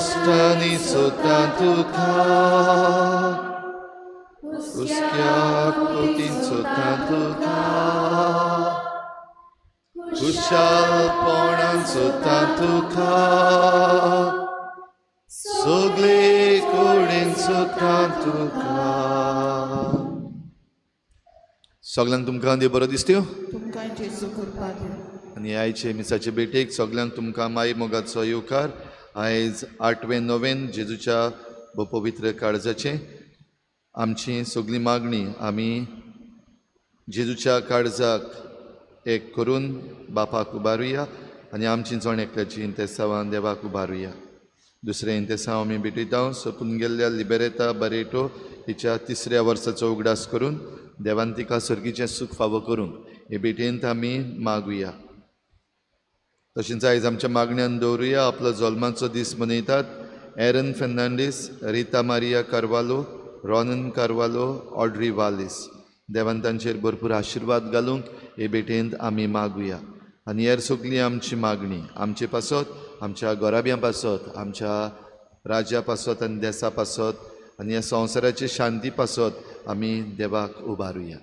Stani sotantuka, Uskya kutin sotantuka, Kushal ponan sotantuka, Sogle kodin sotantuka. सगळ्यांक तुमकां देव बरो दिसत्यो आनी आयचे मिसाचे बेटेक सगळ्यांक तुमकां माई मोगाचो येवकार. आयज 8वें 9वें जेजूच्या पवित्र काळजाचे आमची सगळी मागणी आमी जेजूच्या काळजाक एक करून बापाक उबारुया आनी आमची जोण एकल्याची इंतेसांवां देवाक उबारुया. दुसरें इंतेसांव आमी भेटयता सोंपून गेल्ल्या लिबेरेता बरेटो हिच्या 3ऱ्या वर्साचो उगडास करून देवान तिका सर्गीचें सूख फावो करूंक हे भेटेंत आमी मागुया. तशेंच आयज आमच्या मागण्यान दवरुया आपलो जल्माचो दीस मनयतात एरन फेर्नांडीस, रिता मारिया कार्वालो, रॉनन कार्वालो, ऑड्री वालिस. देवान तांचेर भरपूर आशिर्वाद घालूंक हे भेटेंत आमी मागुया. आनी हेर सगळी आमची मागणी आमचे पासत, आमच्या गोराब्यां पासत, आमच्या राज्या पासत आनी देशा पासत आनी ह्या संवसाराचे शांती पासत आमी देवाक उबारुया.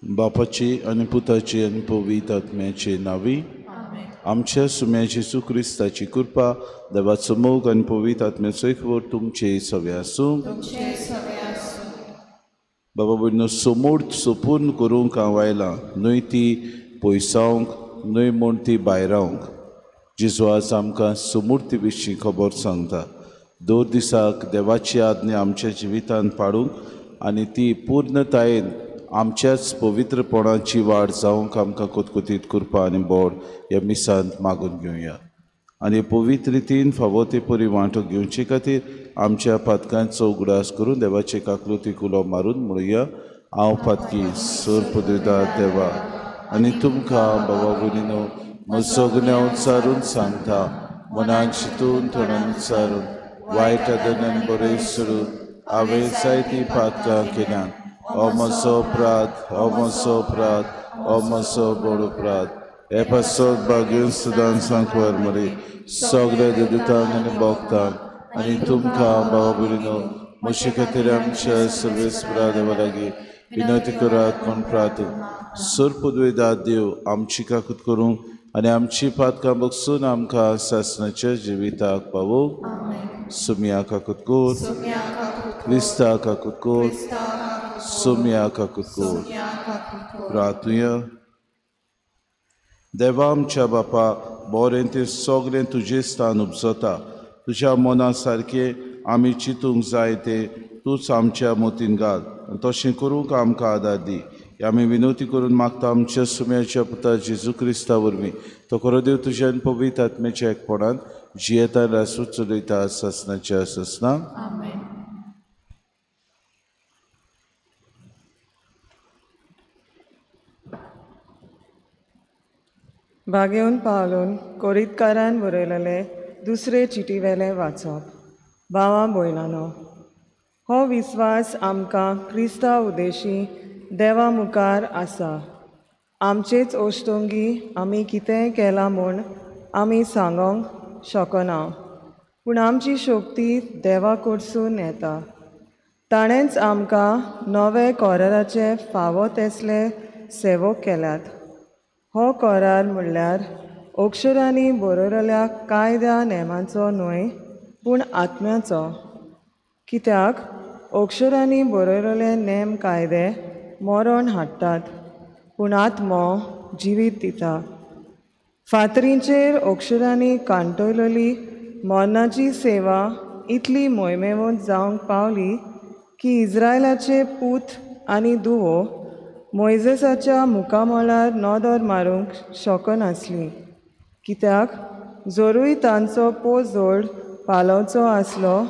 बापाची आनी पुताची आनी पवित्र आत्म्याची नावी. आमच्या सुम्या जेजू क्रिस्ताची कृपा, देवाचो मोग आनी पवित्र आत्म्याचो एकवट तुमचे सगळे आसूं. बाबा भयणो समोर सोपून करूंक हांव आयलां, न्हय ती पयसावंक न्हय म्हूण ती भायर रावंक. जेजू आज आमकां समूर्ती विशीं खबर सांगता. दर दिसाक देवाची आज्ञा आमच्या जिवितांत पाळूंक आनी ती पूर्णतायेन आमच्याच पवित्रपणाची वाड जावंक आमकां कोतकोतीत कृपा आनी बोड ह्या मिसांत मागून घेवया. आनी पवित्र रितीन फावो ते परी वांटो घेवचे खातीर आमच्या पातकांचो उगडास करून देवाचे काकलुतीक उलो मारून म्हणुया. हांव पातकी सोर पदवीदार देवा आनी तुमकां बाबा भयणीनो म्हजो गुन्यांव उच्चारून सांगता. मनान चिंतून तोंडान उच्चारून वायट आदनान बरें सोडून हांवें जायतीं पातकां केल्यां. हो म्हजो अपराध, हो म्हजो अपराध, हो म्हजो बरो अपराध. हे पासत बागेन सुदान सांकवार मरे सगळ्या देदूतांक आनी भोगतांक आनी तुमकां बाबा भयणीनो म्हजे खातीर आमच्या सर्वेस्परा देवा लागीं विनंती करात म्हूण प्रार्थना. सोर पदवेदार देव आमची काकूत करूंक आनी आमची पातकां बगसून आमकां सासणाच्या जिविताक पावोवंक. सुम्या काकूत कोर, क्रिस्ता काकूत कोर, सुम्या काकूत कोर. प्रार्थुया. देवा आमच्या बापा, बरें तें सगळें तुजें स्थान उपजता. तुज्या मना सारकें आमी चिंतूंक जाय तें तूंच आमच्या मोतीन घाल. तशें करूंक आमकां आदार दी. आमी विनंती करून मागता आमच्या सुम्याच्या पुता जेजू क्रिस्ता वरवीं. तो खरो देव तुज्यान पवित्र आत्म्याच्या एकपणान जियेता रासूच चलयता ससनाच्या ससना. बागेवन पावलून कोरीतकारान बरयलेले दुसरे चिटीवेले वाचप. भावां भयणांनो, हो विस्वास आमकां क्रिस्ता उदेशी देवा मुखार आसा. आमचेच ओश्तोंगी आमी कितेंय केलां म्हूण आमी सांगोंक शकना, पूण आमची शक्ती देवा कडसून येता. ताणेंच आमकां नवे कोराराचे फावो तेसले सेवक केल्यात. हो कोरार म्हणल्यार अक्षरांनी बरयलेल्या कायद्या नेमांचो न्हय, पूण आत्म्याचो. कित्याक अक्षरांनी बरयलेले नेम कायदे मरण हाडटात, पूण आत्मो जिवीत दिता. फातरींचेर अक्षरांनी कांटयलेली मरणाची सेवा इतली मोहिमेवंत जावंक पावली की इस्रायलाचे पूत आनी धुवो मोइजेसाच्या मुखामळार नोदोर मारूंक शकनासली, कित्याक जोरूय तांचो पोजोड पालोवचो आसलो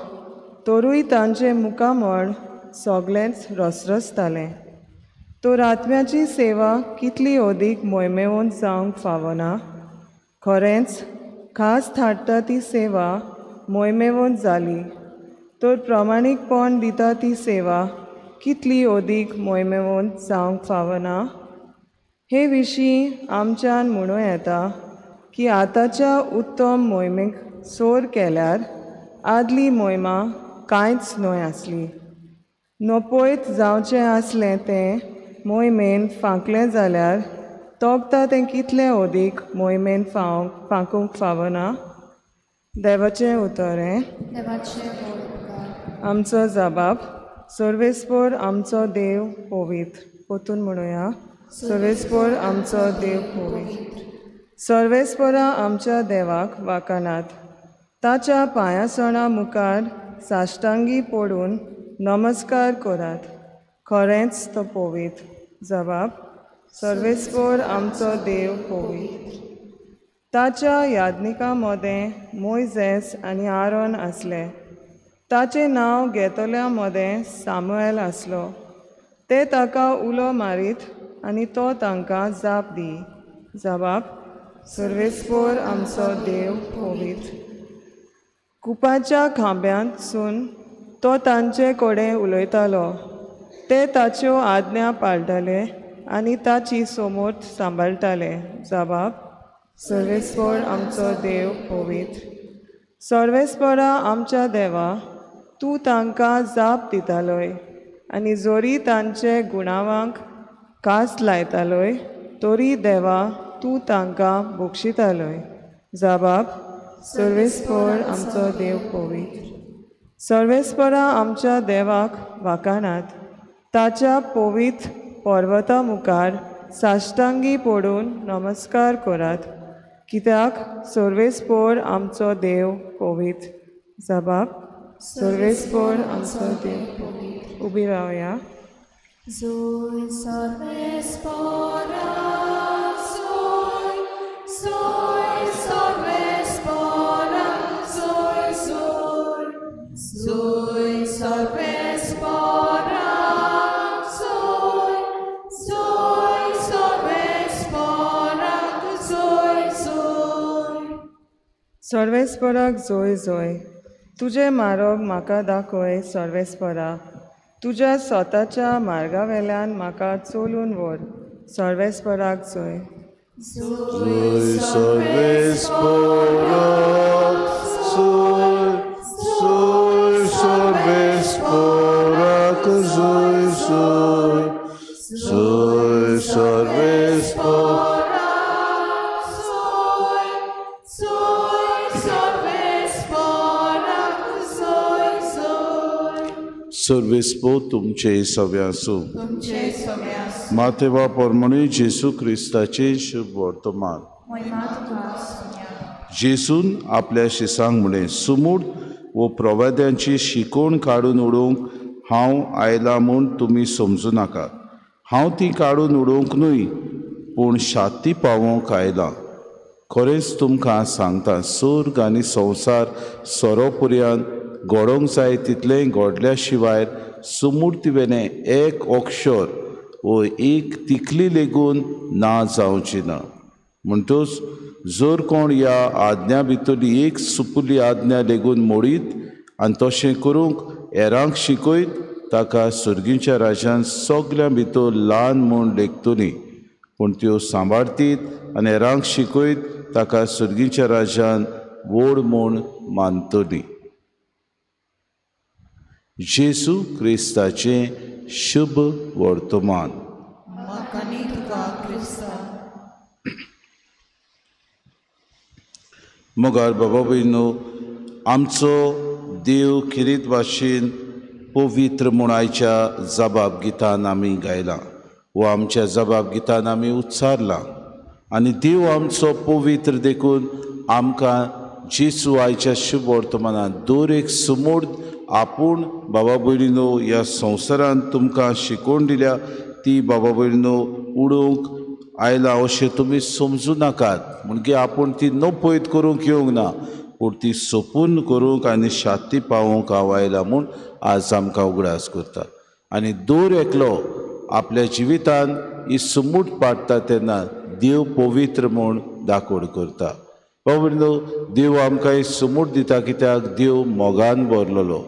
तोरूय तांचें मुखामळ सोगलेंच रसरसतालें. तर आत्म्याची सेवा कितली अदीक मोहिमेवंत जावंक फावना. खरेंच खास थाडटा ती सेवा मोहिमेवंत जाली, तर प्रामाणीकपण दिता ती सेवा कितली अदीक मोहिमेवंत जावंक फावना. हे विशीं आमच्यान म्हणूं येता की आतांच्या उत्तम मोहिमेक सोर केल्यार आदली मोहिमा कांयच न्हय आसली. नपयत जावचें आसलें तें मोहिमेन फांकलें जाल्यार तोगता तें कितलें अदीक मोहिमेन फांकूंक फावना. देवाचें उतोरें. आमचो जबाब. सर्वेस्पर आमचो देव पवित्र. पोतून म्हणुया. सर्वेस्पर आमचो देव पवित्र. सर्वेस्परा आमच्या देवाक वाखाणात. ताच्या पांयासणा मुखार साश्टांगी पडून नमस्कार करात. खरेंच तो पवित्र. जबाब. सर्वेस्पर आमचो देव पवित्र. ताच्या यादनिकां मदें मोइजेस आनी आरोन आसले. ताचें नांव घेतल्या मदें सामुएल आसलो. ते ताका उलो मारीत आनी तो तांकां जाप दी. जबाब. सर्वेस्पर आमचो देव पवित्र. कुपाच्या खांब्यांतसून तो तांचे कडेन उलयतालो. ते ताच्यो आज्ञा पाळटाले आनी ताची समोर सांबाळटाले. जबाब. सर्वेस्पर आमचो देव पवित्र. सर्वेस्परा आमच्या देवा, तूं तांकां जाप दितालोय आनी जोरी तांचे गुणावांक कास लायतालोय तोरी देवा तूं तांकां बक्षितालोय. जबाब. सर्वेस्पर आमचो देव पवित्र. सर्वेस्परा आमच्या देवाक वाखाणात. ताच्या पवित्र पर्वता मुखार साश्टांगी पडून नमस्कार करात, कित्याक सर्वेस्पर आमचो देव पवित्र. जबाब. सर्वेस्पर आमचो देव पवित्र. उबी रावया. Zoe Sarvespora, Zoe Sarvespora, Zoe Sarvespora, Zoe Sarvespora, Zoe. सर्वेस्पराक जोय जोय. तुजे मार्ग म्हाका दाखय सर्वेस्परा. तुज्या स्वताच्या मार्गावेल्यान म्हाका चलून व्हर. सर्वेस्पराक जोय. Zoe Sarvespora, Zoe Sarvespora, Zoe Sarvespora. सर्वेस्पो तुमचे सव्यासो. मातेवा पोरमणी जेसू क्रिस्ताचे शुभ वर्तमान. जेसून आपल्या शिसांक म्हणे, सुमूड वो प्रवाद्यांची शिकोण काडून उडोवंक हांव आयला म्हूण तुमी समजूं नाका. हांव ती काडून उडोवंक न्हय, पूण शांती पावोवंक आयला. खरेंच तुमकां सांगता, सर्ग आनी संवसार सोरोपर्यंत घडोवंक जाय तितलें घडल्या शिवाय सुमूर्तीवेलें एक अक्षर वो एक तिकली लेगून ना जावची ना. म्हणटूच जर कोण ह्या आज्ञा भितरली एक सुपुली आज्ञा लेगून मोडीत आनी तशें करूंक हेरांक शिकयत, ताका सुर्गीच्या राज्यांत सगळ्यां भितर ल्हान म्हूण लेखतली. पूण त्यो सांबाळटीत आनी हेरांक शिकयत, ताका सुर्गीच्या राज्यांत व्हड म्हूण मानतली. जेसू क्रिस्ताचे शुभ वर्तमान. मोगार बाबा भयणो, आमचो देव खिरीत भाशेन पवित्र म्हूण आयच्या जबाब गितान आमी गायला वो आमच्या जबाब गितान आमी उच्चारला. आनी देव आमचो पवित्र देखून आमकां जेसू आयच्या शुभ वर्तमानात दर एक समोर आपूण बाबा भयणीनो ह्या संवसारांत तुमकां शिकोवन दिल्या ती बाबा भयणीनो उडोवंक आयला अशें तुमी समजूं नाकात म्हणजे आपूण ती नपयत करूंक येवंक ना पूण ती सोपून करूंक आनी शांती पावोवंक हांव आयला म्हूण आज आमकां उगडास करता आनी दर एकलो आपल्या जिवितान ही समूट पाडटा तेन्ना देव पवित्र म्हूण दाखोड करता बाबा भयणीनो देव आमकां ही समूट दिता कित्याक देव मोगान भरलेलो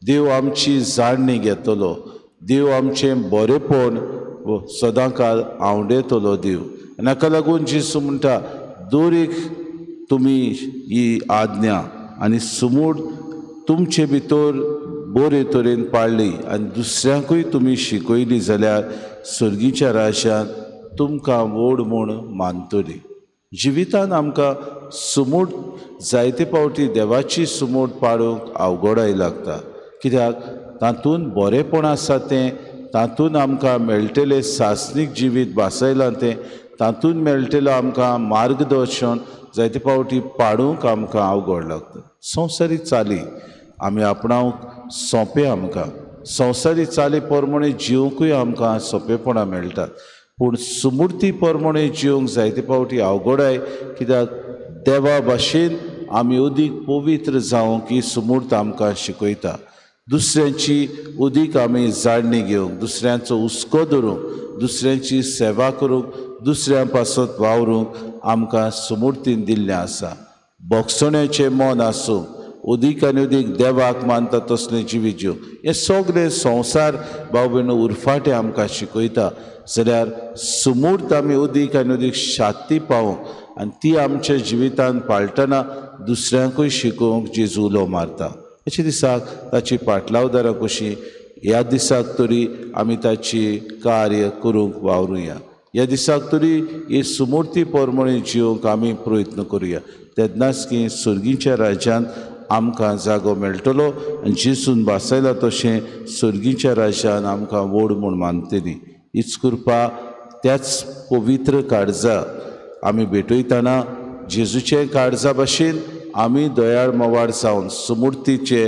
देव आमची जाणणी घेतलो देव आमचें बरेंपण सदां काळ आवडेतलो देव हाका लागून जेसू म्हणटा दर एक तुमी ही आज्ञा आनी समूट तुमचे भितर बरे तरेन पाळ्ळी आनी दुसऱ्यांकूय तुमी शिकयली जाल्यार सर्गीच्या राज्यांत तुमकां व्हड म्हूण मानतली जिवितान आमकां समूट जायते फावटी देवाची समूट पाळूंक अवघडाय लागता कित्याक तातूंत बरेंपण आसा तें तातूंत आमकां मेळटलें सासणीक जिवीत बासयलां तें तातूंत मेळटलें आमकां मार्गदर्शन जायते फावटी पाडूंक आमकां अवघड लागता संवसारी चाली आमी आपणावंक सोंपें आमकां संवसारी चाली प्रमाणे जिवंकूय आमकां सोंपेपणां मेळटात पूण सुमूर्ती प्रमाणे जिवंक जायते फावटी अवघडाय कित्याक देवा भाशेन आमी अदीक पवित्र जावंक ही सुमूर्त आमकां शिकयता दुसऱ्यांची उदीक आमी जाणणी घेवंक दुसऱ्यांचो हुस्को धरूंक दुसऱ्यांची सेवा करूंक दुसऱ्यां पासत वावरूंक आमकां सुमूर्तीन दिल्लें आसा बोगसण्याचें मन आसूं उदीक आनी उदीक देवाक मानता तसलें जिवीत जिवंक हें सगळें संवसार भाव भयण उरफाटें आमकां शिकयता जाल्यार सुमूर्त आमी उदीक आनी उदीक शांती पावोंक आनी ती आमच्या जिवितान पाळटना दुसऱ्यांकूय शिकोवंक जेजू उलो मारता अशे दिसाक ताची पाटलावदारां कशी ह्या दिसाक तरी आमी ताची कार्य करूंक वावरुया ह्या दिसाक तरी ही सुमूर्ती प्रमाणे जिवंक आमी प्रयत्न करुया तेन्नाच की सर्गीच्या राज्यांत आमकां जागो मेळटलो आनी जेसून बासयला तशें सर्गीच्या राज्यांत आमकां व्हड म्हूण मानतली हीच कृपा त्याच पवित्र काळजा आमी भेटयतना जेजूचे काळजा भाशेन आमी दयाळ मोवाळ जावन सुमूर्तीचे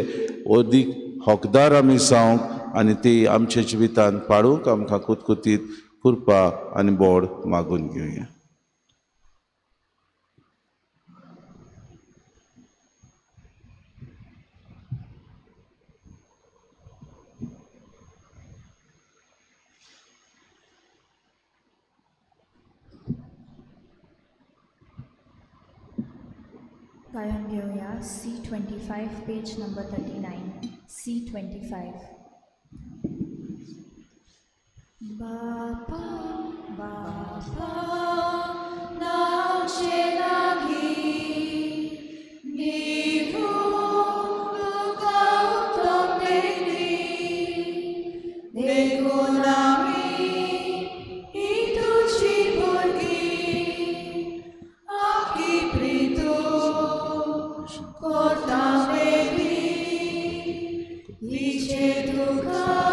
अदीक हकदार आमी जावंक आनी ती आमच्या जिवितान पाळूंक आमकां कुतकुतीत कृपा आनी बोड मागून घेवया गायन घेऊया C25 page number 39 C25 Bapa, Bapa, nauczy nagi, nivu tuka utopeni, degunami itu ciburgi, aki pritu kota vedi, lice tuka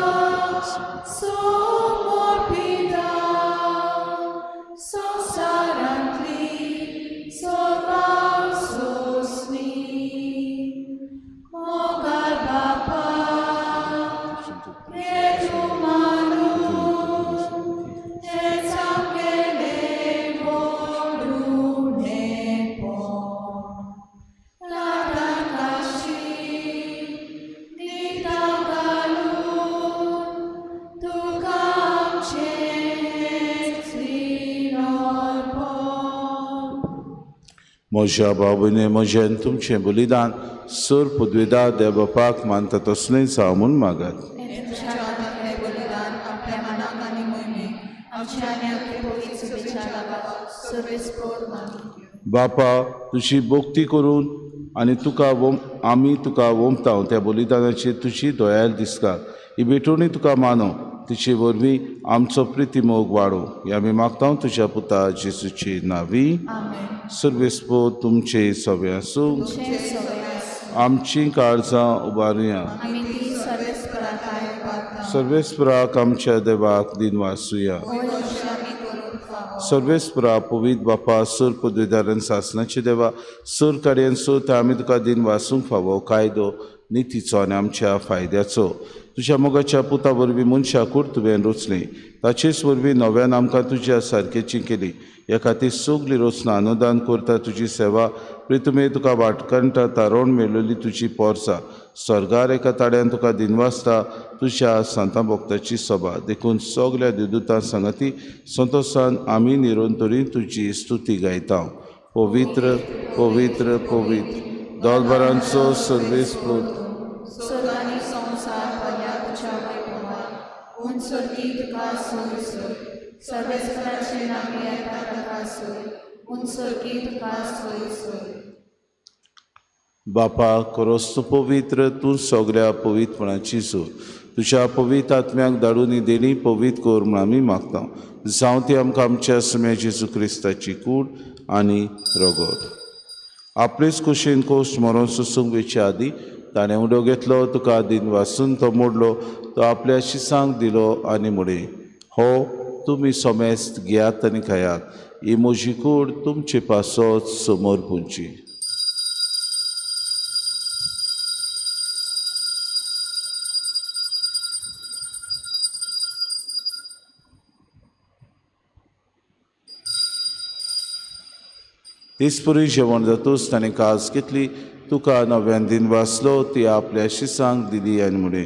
म्हज्या बाबूने म्हजें तुमचें बलिदान सर पदवीदार देवबापाक मानता तसलें जावं म्हूण मागात बापा तुजी भक्ती करून आनी तुका आमी तुका वोमताव त्या बलिदानाची तुजी दोयाल दिसता ही भेटोवणी तुका मानो तुजे वरवीं आमचो प्रितीमोग वाडो हे आमी मागता तुज्या पुता जेसूची नांवी सर्वेस्पो तुमचे सवे आसूं आमची काळजां उबारुया सर्वेस्पराक आमच्या देवाक दिन वासुया सर्वेस्परा पवित बापा सूर पदवीदारान सासनाचे देवा सूर काडयेन सूत आमी तुका दिन वासूंक फावो कायदो नितीचो आनी आमच्या फायद्याचो तुज्या मोगाच्या पुता वरवीं मनशाकूर तुवें रचली ताचेच वरवीं नव्यान आमकां तुज्या सारकेची केली ह्या खातीर सगळीं रचना अनुदान करता तुजी सेवा प्रितुमे तुका वाटकंटा तारोण मेळिल्ली तुजी पोरसां स्वर्गार एका ताड्यान तुका दिनवासता तुज्या संतां भक्ताची सभा देखून सगल्या दिवदूतां संगती संतोशान आमी निरंतरी तुजी स्तुती गायता पवित्र पवित्र पवित्र दोलबारांचो सर्वेस्पृत स्वर्गानी संसार पर्या तुझ्या वैभवात उंच स्वर्गी तुका सोय सोय सर्वेस्पराचे नामे येता ताका सोय उंच स्वर्गी तुका सोय सोय बापा करोस्तू पवित्र तूं सगळ्या पवित्रपणाची सोय तुज्या पवित्र आत्म्याक धाडून देणी पवित्र कर म्हूण आमी मागता जावं ती आमकां आमच्या समेळ जेजू क्रिस्ताची कूड आनी रगत आपलेच कुशीन कोश्ट मरोन सुसूंक वेचे आदी ताणें उडो घेतलो तुका दिन वासून तो मोडलो तो आपल्या शिसांक दिलो आनी मुडे हो तुमी सोमेस्त घेयात आनी खायात ही म्हजी कूड तुमचे पासत समोर पुंची दिसपुरी जेवण जातूच ताणें कास घेतली तुका नव्यान दिन वाचलो ती आपल्या शिसांक दिली आनी म्हणे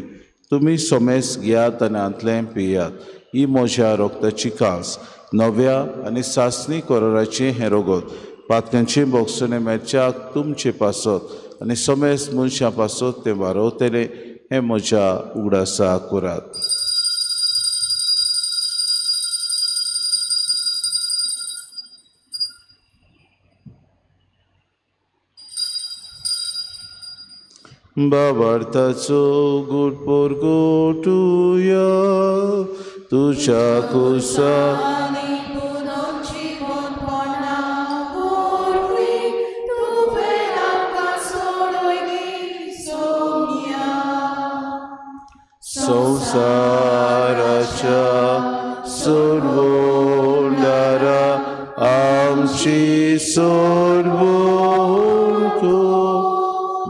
तुमी सोमेस घेयात आनी आंतलें पियात ही म्हज्या रोगताची कास नव्या आनी सासणी कोराची हें रोगत पातकांचे बोगसणे मेळच्याक तुमचे पासत आनी सोमेस मनशां पासत तें वारोवतलें हें म्हज्या उगडासा करात बाबार्थाचो गोड पोरगोटुया तुझ्या कुसा आनी पुनर्जीवनपणा वरवीं तुवें आमकां सोडून सोम्या संसाराच्या सोडवणारा आमची सोडवणूक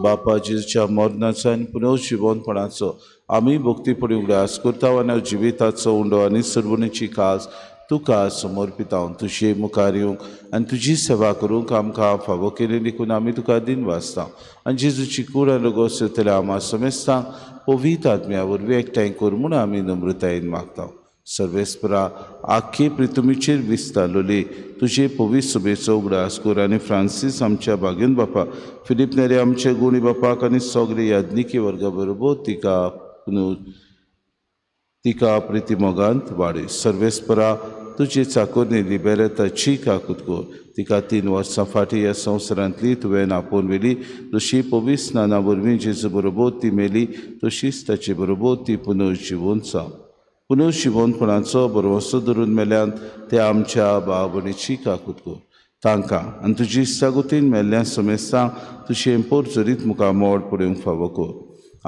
बापा जेजूच्या मरणाचो आनी पुनर्जीवनपणाचो आमी भक्तीपणी उगडास करता आनी जिविताचो उंडो आनी सर्वणीची कास तुका समर्पिता तुजे मुखार येवंक आनी तुजी सेवा करूंक आमकां फावो केली देखून आमी तुका दिन वाचता आनी जेजूची कूड आनी रगत सेतले आमा समेस्तांक पवित्र आत्म्या वरवीं एकठांय कर म्हूण आमी नम्रतायेन मागता सर्वेस्परा आख्खी प्रितुमीचेर विस्तारलोली तुजे पवित्र सभेचो उगडास कर आनी फ्रांसीस आमच्या बागेन बापा फिलीप नेरे आमचे गुणी बापाक आनी सगळे याज्ञिकी वर्गा बरोबर तिका प्रितीमोगांत वाडय सर्वेस्परा तुजी चाकोरणी लिबेरेताची काकूत कर तिका 3 वर्सां फाटीं ह्या संवसारांतली तुवें आपोवन व्हेली तशी पवित्र स्नाना वरवीं जेजू बरोबर ती मेली तशीच ताचे बरोबर ती पुनर्जीवन जावं पुनर्जीवनपणाचो बरोवसो धरून मेल्यान ते आमच्या भाव भयणीची काकूत कर तांकां आनी तुजी इश्टागुतीन मेल्ल्या समेस्तांक तुजें पोरजरीत मुखार मोड पडूंक फावो कर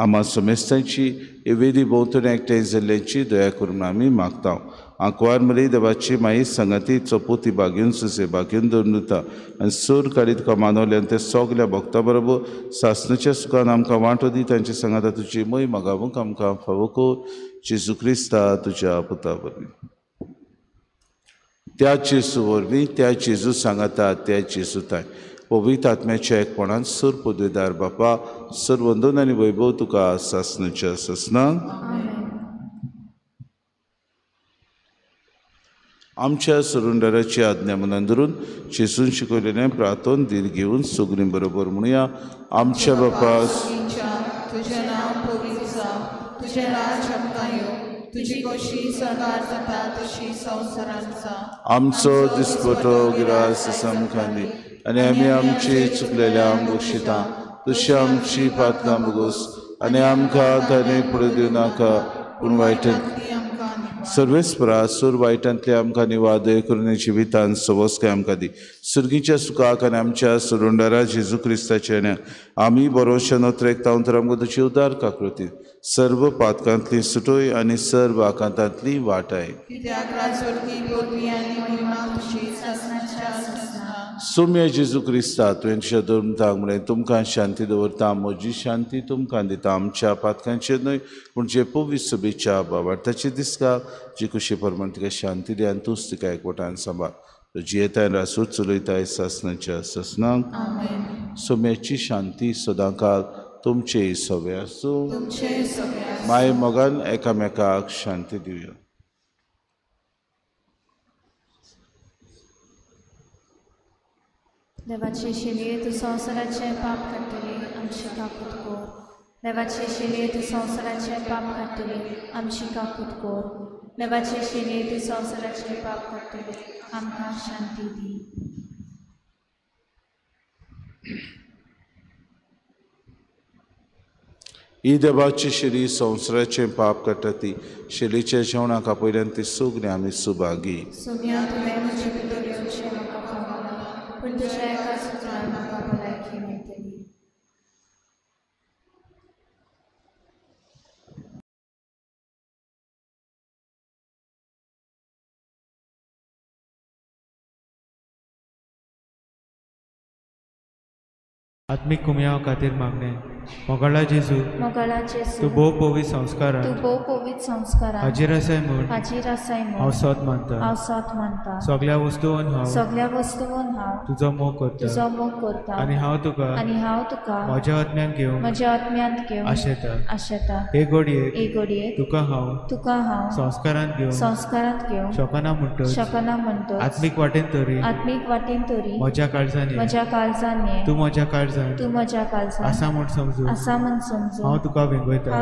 आमा समेस्तांची वेदी भोंवतणी एकठांय जाल्ल्यांची दया करून आमी मागता आंकवार मरी देवाची माई संगती चोपोती बागेन सुसे बागेन दवरून दिता आनी सूर काडीत तुका मानवल्यान ते सगल्या भक्तां बरोबर सासणाच्या सुखान आमकां वांटो दी तांचे सांगाता तुजी मय मागावंक आमकां फावो कर जेजू क्रिस्ता तुज्या पुता वरवीं त्या जेजू वरवीं त्या जेजू सांगाता त्या जेजू ताय पवित्र आत्म्याच्या एकपणान सूर पदवीदार बापा सूर वंदन आनी वैभव तुका सासणाच्या ससनांक आमच्या सुरुंडराची आज्ञा मनान धरून जेजून शिकयलेलें प्रार्थन दीर घेवन सगळीं बरोबर म्हणुया आमच्या बापा तुझें नांव पवित्र जावं तुझें राज आमकां येवं तुजी कशी सरकार जाता तशी संवसारांत जावं आमचो दिसपटो गिरास आमकां दी आनी आमी आमची चुकलेल्यांक बक्षिता तशी आमची पातकां बगोस आनी आमकां ताणे फुडें दिवं नाका पूण वायटांत सर्वेस्परा सूर वायटांतले आमकां निवादय करून जिवितांत सवस्काय आमकां दी सुर्गीच्या सुखाक आनी आमच्या सुरुंडरा जेजू क्रिस्ताचे आमी बरोवशे नोत्रेक तावन तर आमकां तुजी उदार काकृती सर्व पातकांतली सुटोय आनी सर्व आकांतांतली वाटाय. कित्याक राजवटी पदवी आनी महिमा तुजीच आसनाच्या आसना. सोम्या जेजू क्रिस्ता तुवें तुज्या धर्मताक म्हळें तुमकां शांती दवरता, म्हजी शांती तुमकां दिता. आमच्या पातकांचे न्हय पूण जे पवित्र सभेच्या बाबार्थाचे दिसता जी खुशी परमण तिका शांती दी आनी तूंच तिका एकवटान सांबाळ. तुजी येताय रासूर चलयताय सासनाच्या ससनाक. सोम्याची शांती सदांकाळ तुमचे सवे आसूं. माय मोगान एकामेकाक शांती दिवया. देवाचे शिलये तूं संवसाराचे पाप काडटली आमची काकूट कोर. देवाचे शिलये तूं संवसाराचे पाप काडटली आमची काकूट कोर. देवाचे शिलये तूं संवसाराचे पाप काडटली आमकां शांती दी. ही देवाची शिरी संवसाराचें पाप काडटा ती शिरीच्या जेवणाक पयल्यान ती सुगणे आमी सुभागी. सोम्या तुवें म्हजे भितर येवचें म्हाका फावना पूण तुज्या एका सुत्रान म्हाका भलायकी मेळटली. आत्मीक कुमया खातीर मागणें. मोगाळा जेजू मोगाळा जेजू तूं भोव पवित्र संस्कारान तूं भोव पवित्र संस्कारान हाजीर आसाय म्हूण हाजीर आसाय हांव म्हूण सत मानता. हांव सत मानता. सगळ्या वस्तूंन हांव सगळ्या वस्तूंन हांव तुजो मोग करता तुजो मोग करता आनी हांव तुका म्हज्या आत्म्यान घेवन म्हज्या आत्म्यांत घेवन आशेता. आशेता. हे घडयेक एक घडयेक तुका हांव संस्कारांत घेवन शकना म्हणटच शकना म्हणटच आत्मीक वाटेन तरी वाटेन तरी म्हज्या काळजांनी म्हज्या काळजांनी तूं म्हज्या काळजांत तूं म्हज्या काळजांत आसा म्हूण समजून आसा म्हूण समजून हांव तुका वेंगयता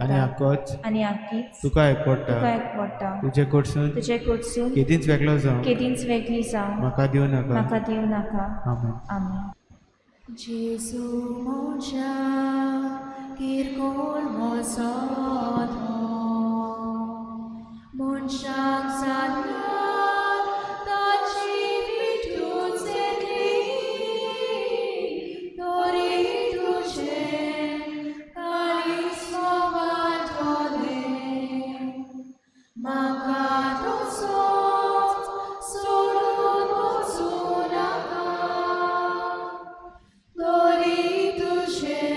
आनी आख्खोच आनी आख्खीच तुका एकवडटा. एकवडटा. तुजे कडसून तुजे कडसून केदींच वेगळो जावं केदींच वेगळी जावं म्हाका दिवं नाका. म्हाका दिवं नाका. आमेन. आमेन. जेजू म्हज्या किरकोळ मोसत मनशाक जाल्या ताची विठूच येतली तोरी तुजें काळीज वाटोलें म्हाका तसोच सोडून वचूं नाका. तोरी तुजें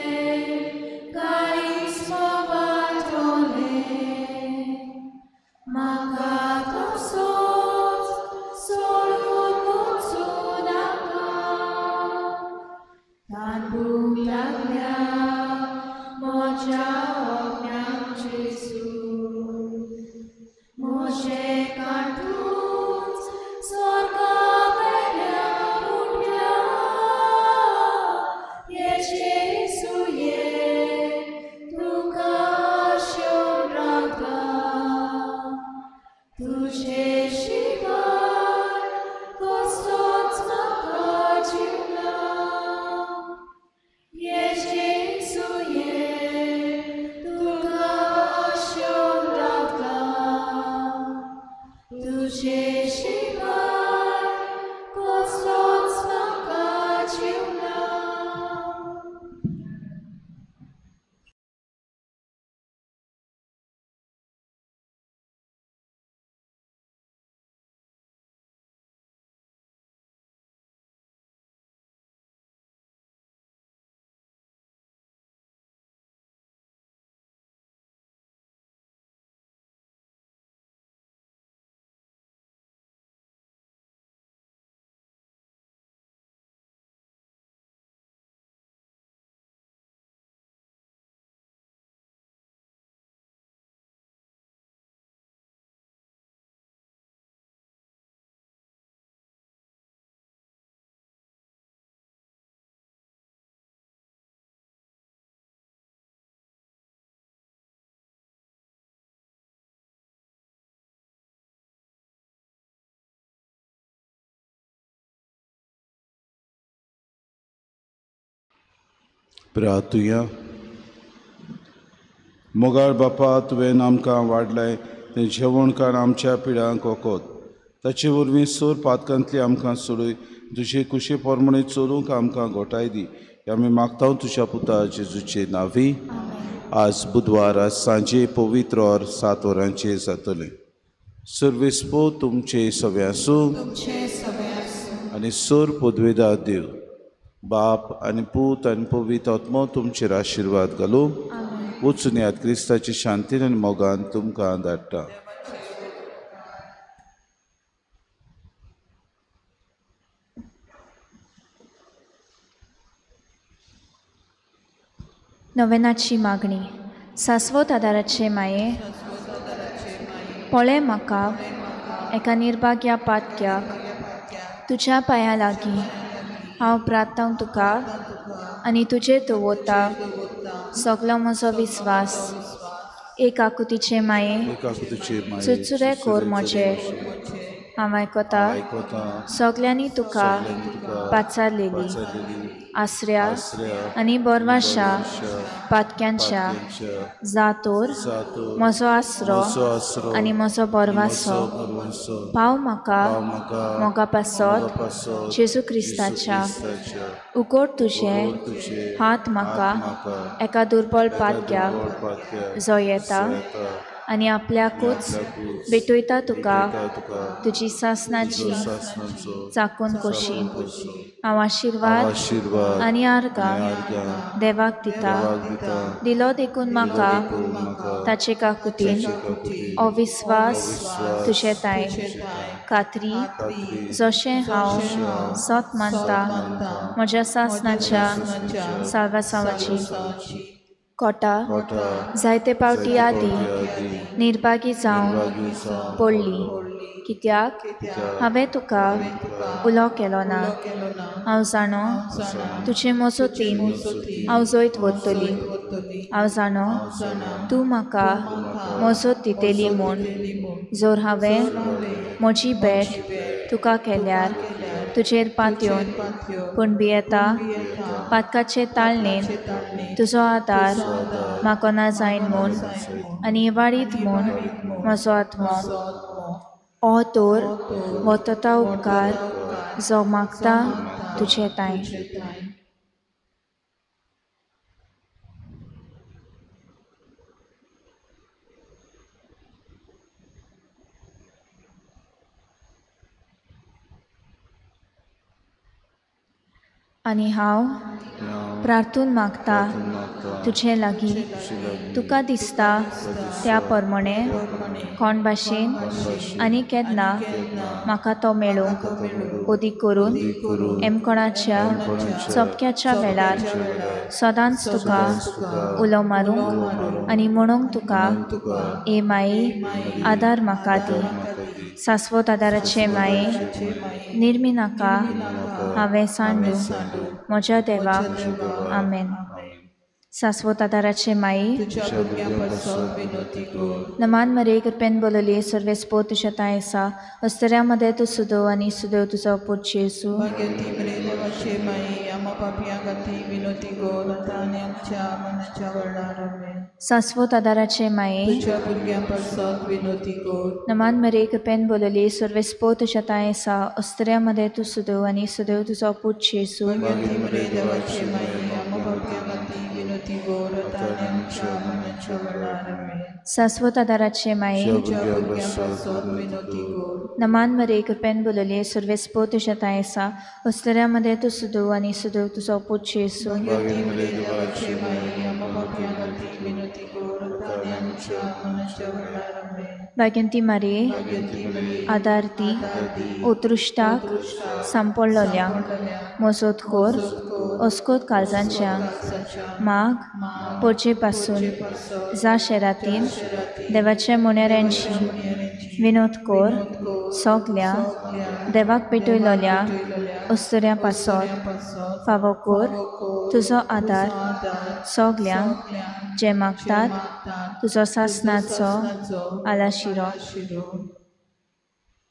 काळीज वाटोलें म्हाका तसोच सोडून वचूं नाका. तांदूळ लागल्या म्हज्या ओग्यांक जेजू म्हजें कांटूच स्वर्गा वेल्या उठल्या. ये जेजू ये तुका शेवन रावता तुजे शिवाय कसलोच म्हाका जीव ना. ये जेजू ये तुका शेवन रावता तुजे शिवाय कसलोच म्हाका जीव ना. प्रार्थुया. मोगाळ बापा तुवें आमकां वाडलाय तें जेवण काड आमच्या पिडांक ओकोत. ताचे वरवीं सोर पातकांतली आमकां सोडूय तुजे कुशे पोरमणे चोरूंक आमकां घोटाय दी. आमी मागता तुज्या पुता जेजूचे नांवी. आज बुधवार आज सांजे पवित्र और 7 वरांचेर जातलें. सर्वेस्पो तुमचे सवे आसूं तुमचे सगळे आसूं आनी सोर पदवेदार देव बाप आनी पूत आनी पवित्र आत्मो तुमचेर आशिर्वाद घालूं. वचून यात क्रिस्ताची शांतीन आनी मोगान तुमकां धाडटा. नवेनाची मागणी. सासवत आदाराचे माये, पळय म्हाका एका निर्भाग्या पातक्याक तुज्या पांया लागीं हांव प्रार्थना तुका आनी तुजेर दवरता सगलो म्हजो विस्वास. एक आकुतीचे माये, चुचुरे कोर म्हजे. हांव आयकता सगल्यांनी तुका पाचारलेली आसऱ्या आनी बोरवाशा पातक्यांच्या जातोर म्हजो आसरो आनी म्हजो बोरवासो. पाव म्हाका मोगा पासत जेजू क्रिस्ताच्या. उगड तुजे हात म्हाका एका दुर्बल पातक्याक जो येता आनी आपल्याकूच भेटयता तुका तुजी सासणाची चाकून कशी. हांव आशिर्वाद आनी आर्गां देवाक दिता. दिलो देखून म्हाका ताचे काकुतीन अविस्वास तुजे ताय खात्री जशें हांव सत मानता म्हज्या सासणाच्या साल्वासावाची. कोटा जायते पावटी आदी निर्भागी जावन पडली कित्याक हांवें तुका उलो केलो ना. हांव जाणो तुजे मजतीन हांव जैत वतली. हांव जाणो तूं म्हाका मजत दितली म्हूण. जर हांवें म्हजी भेट तुका केल्यार तुजेर पातयेवन पूण भियेता पातकाचे ताळणेन तुजो आदार म्हाका ना जायन म्हूण आनी वाडीत म्हूण म्हजो आत्मो. हो तर वतता उपकार जो मागता तुजे ताय. आनी हांव प्रार्थून मागता तुजे लागीं तुका दिसता त्या प्रमाणे कोण भाशेन आनी केन्ना म्हाका तो मेळूंक ओदीक करून एमकोणाच्या चपक्याच्या वेळार सदांच तुका उलो मारूंक आनी म्हणूंक तुका ए माये आदार म्हाका दी. सासवत आदाराचे माये निर्मी नाका हांवें सांडूं म्हज्या देवाक. आमेन. सासवत आदाराचे माये नमान मरे कृपेन बोलली सर्वेस्पो तुझ्या तायसा अस्तऱ्यामध्ये तू सुदो आणि सुदैव तुझा पूत जेसू. सासवत आदाराचे माये नमान मरे कृपेन बोलली सर्वेस्पो तुझ्या तायसा अस्तऱ्यामध्ये तू सुदो आणि सुदैव तुझा पूत जेसू. सासवत आदाराचे माये नमान मरे कृपेन बोलले सर्वेस्पो तुझ्या तायसा अस्तऱ्यामध्ये तू सुदो आणि सुदैव तुझा पूत जेसू. भाग्यंती मारे आदारती उत्कृश्टाक सांपडलोल्यांक मजतखोर अस्कोत काळजांच्या माग पोरचे पासून जा शेरातीन देवाच्या मोनेऱ्यांची विनोद कोर सगल्या देवाक पेटयलोल्या अस्तऱ्या पासत फावो कोर तुजो आदार सगल्यांक जे मागतात तुजो सासणाचो आलाशिरो.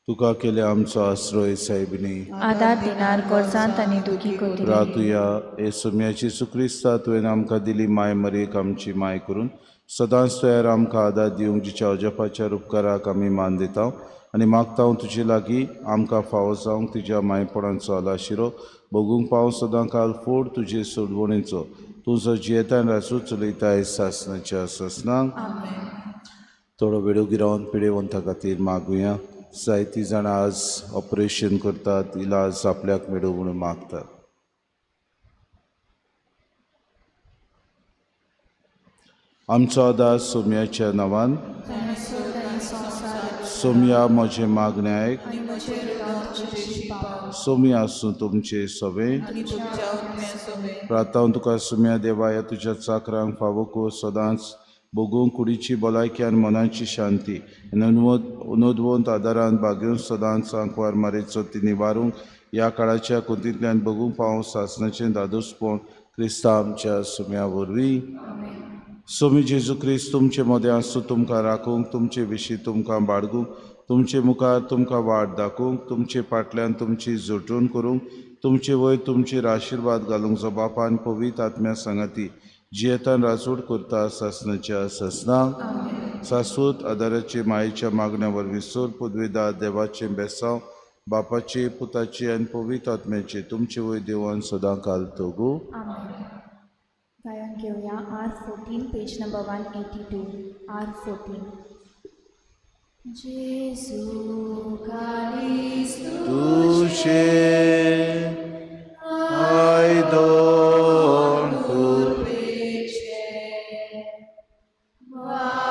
तुका केले आमचो आश्रय साहेबनी आदार दिनार गरजांत आनी दुखी कोती. रातुया हे सोम्याची सुक्रिस्ता तुवें आमकां दिली माय मरेक आमची माय करून सदांच तयार आमकां आदार दिवंक जिच्या अजपाच्या उपकाराक आमी मान दिता आनी मागता हांव तुजे लागीं आमकां फावो जावंक तुज्या मायपणांचो आलाशिरो भोगूंक पावूं सदां काल फोड तुजे सोडवणेचो तूं जो जियेतान रासूं चलयताय सासणाच्या ससनांक थोडो वेळोगी रावन पिडेवंता खातीर मागुया. जायतीं जाणां आज ऑपरेशन करतात, इलाज आपल्याक मेळो म्हणून मागतात. आमचो आदार सोम्याच्या नांवान. सोम्या म्हजे मागणें आयक. सोम्या आसूं तुमचे सवे. प्रार्थना तुका सोम्या देवाया तुज्या चाकरांक फावो कर सदांच भोगूंक कुडीची भलायकी आनी मनाची शांती अनोदवंत आदारान बागेवन सदांच सांकवार मारेचो ती निवारूंक ह्या काळाच्या कुंतींतल्यान भोगूंक पावूं सासणाचें दादोसपण क्रिस्ता आमच्या सोम्या वरवीं. सोमी जेजू क्रिस्त तुमचे मदें आसूं तुमकां राखूंक, तुमचे विशीं तुमकां बाळगूंक, तुमचे मुखार तुमकां वाट दाखोवंक, तुमचे फाटल्यान तुमची जोडून करूंक, तुमचे वयर तुमचेर आशिर्वाद घालूंक जो बापान पवित्र आत्म्या सांगाती जियेतान राजवट करता सासणाच्या ससनांक. शाश्वत आदाराचे मायेच्या मागण्या वरवीं सोर पदवेदार देवाचें बेसांव बापाचे पुताचे आनी पवित्र आत्म्याचे तुमचे वयर देवान सदां घालतो गो. गायन घेऊया R14 पेज नंबर 182. R14. जेजू कालीस तुझे आयदोन वाचें